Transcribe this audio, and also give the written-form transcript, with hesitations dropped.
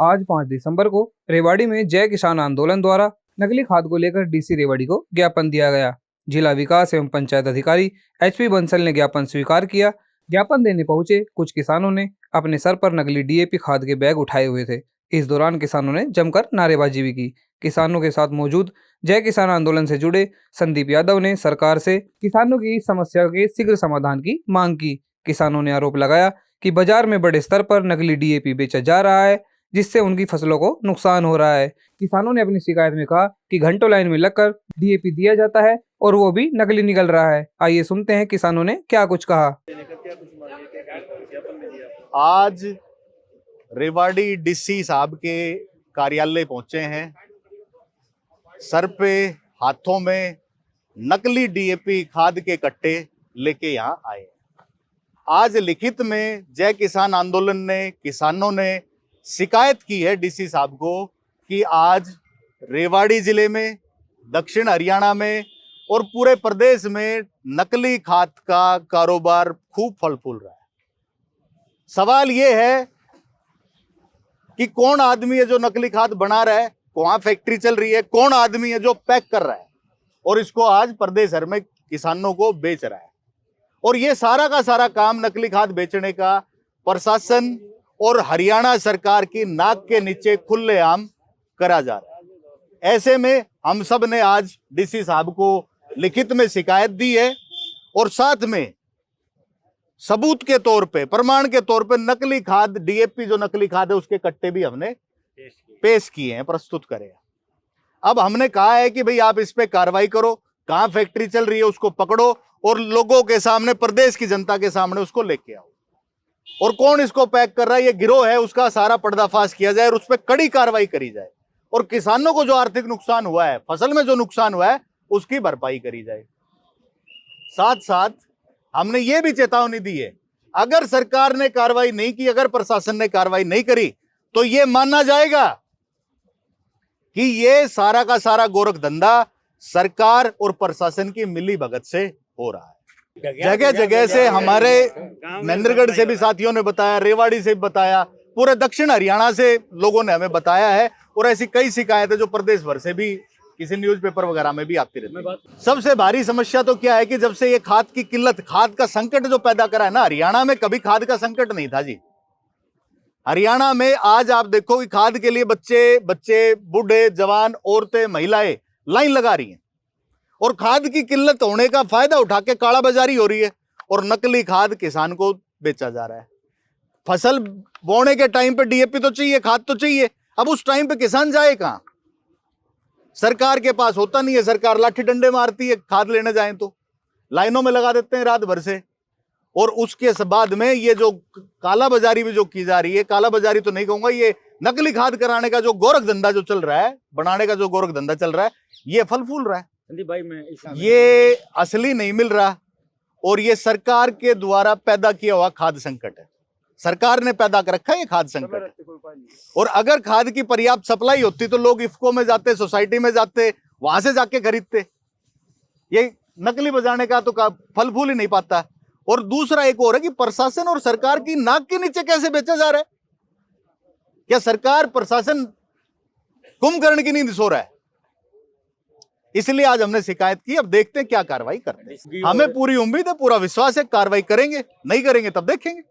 आज 5 दिसंबर को रेवाड़ी में जय किसान आंदोलन द्वारा नकली खाद को लेकर डीसी रेवाड़ी को ज्ञापन दिया गया। जिला विकास एवं पंचायत अधिकारी एचपी बंसल ने ज्ञापन स्वीकार किया। ज्ञापन देने पहुंचे कुछ किसानों ने अपने सर पर नकली डीएपी खाद के बैग उठाए हुए थे। इस दौरान किसानों ने जमकर नारेबाजी भी की। किसानों के साथ मौजूद जय किसान आंदोलन से जुड़े संदीप यादव ने सरकार से किसानों की इस समस्या के शीघ्र समाधान की मांग की। किसानों ने आरोप लगाया कि बाजार में बड़े स्तर पर नकली डीएपी बेचा जा रहा है, जिससे उनकी फसलों को नुकसान हो रहा है। किसानों ने अपनी शिकायत में कहा कि घंटों लाइन में लगकर डीएपी दिया जाता है और वो भी नकली निकल रहा है। आइए सुनते हैं किसानों ने क्या कुछ कहा। आज रेवाड़ी डीसी साहब के कार्यालय पहुंचे हैं। सर पे हाथों में नकली डीएपी खाद के कट्टे लेके यहाँ आए। आज लिखित में जय किसान आंदोलन ने किसानों ने शिकायत की है डीसी साहब को कि आज रेवाड़ी जिले में, दक्षिण हरियाणा में और पूरे प्रदेश में नकली खाद का कारोबार खूब फल फूल रहा है। सवाल ये है कि कौन आदमी है जो नकली खाद बना रहा है, कहाँ फैक्ट्री चल रही है, कौन आदमी है जो पैक कर रहा है और इसको आज प्रदेश भर में किसानों को बेच रहा है। और ये सारा का सारा काम नकली खाद बेचने का प्रशासन और हरियाणा सरकार की नाक के नीचे खुलेआम करा जा रहा है। ऐसे में हम सब ने आज डीसी साहब को लिखित में शिकायत दी है और साथ में सबूत के तौर पे, प्रमाण के तौर पे नकली खाद डीएपी जो नकली खाद है उसके कट्टे भी हमने पेश किए हैं, प्रस्तुत करे। अब हमने कहा है कि भाई आप इस पे कार्रवाई करो, कहां फैक्ट्री चल रही है उसको पकड़ो और लोगों के सामने, प्रदेश की जनता के सामने उसको लेके आओ और कौन इसको पैक कर रहा है, ये गिरोह है, उसका सारा पर्दाफाश किया जाए और उस पर कड़ी कार्रवाई करी जाए और किसानों को जो आर्थिक नुकसान हुआ है, फसल में जो नुकसान हुआ है, उसकी भरपाई करी जाए। साथ साथ हमने ये भी चेतावनी दी है, अगर सरकार ने कार्रवाई नहीं की, अगर प्रशासन ने कार्रवाई नहीं करी तो ये मानना जाएगा कि ये सारा का सारा गोरख धंधा सरकार और प्रशासन की मिली भगत से हो रहा है। जगह जगह से हमारे महेंद्रगढ़ से भी साथियों ने बताया, रेवाड़ी से भी बताया, पूरे दक्षिण हरियाणा से लोगों ने हमें बताया है और ऐसी कई शिकायतें जो प्रदेश भर से भी किसी न्यूज़पेपर वगैरह में भी आती रहती है। सबसे भारी समस्या तो क्या है कि जब से ये खाद की किल्लत, खाद का संकट जो पैदा करा है ना, हरियाणा में कभी खाद का संकट नहीं था जी। हरियाणा में आज आप देखो कि खाद के लिए बच्चे, बूढ़े, जवान, औरतें, महिलाएं लाइन लगा रही हैं और खाद की किल्लत होने का फायदा उठा के काला बाजारी हो रही है और नकली खाद किसान को बेचा जा रहा है। फसल बोने के टाइम पे डीएपी तो चाहिए, खाद तो चाहिए, अब उस टाइम पे किसान जाए कहां? सरकार के पास होता नहीं है, सरकार लाठी डंडे मारती है, खाद लेने जाएं तो लाइनों में लगा देते हैं रात भर से। और उसके बाद में ये जो काला बाजारी भी जो की जा रही है, काला बाजारी तो नहीं कहूंगा, ये नकली खाद कराने का जो गोरख धंधा जो चल रहा है, बनाने का जो गोरख धंधा चल रहा है, ये फल फूल रहा है। ये असली नहीं मिल रहा और ये सरकार के द्वारा पैदा किया हुआ खाद संकट है। सरकार ने पैदा कर रखा है ये खाद संकट। और अगर खाद की पर्याप्त सप्लाई होती तो लोग इफ्को में जाते, सोसाइटी में जाते, वहां से जाके खरीदते। ये नकली बजाने का तो फल फूल ही नहीं पाता। और दूसरा एक और है कि प्रशासन और सरकार की नाक के नीचे कैसे बेचा जा रहा है। क्या सरकार, प्रशासन कुंभकर्ण की नींद सो रहा है? इसलिए आज हमने शिकायत की। अब देखते हैं क्या कार्रवाई करते हैं। हमें पूरी उम्मीद है, पूरा विश्वास है, कार्रवाई करेंगे। नहीं करेंगे तब देखेंगे।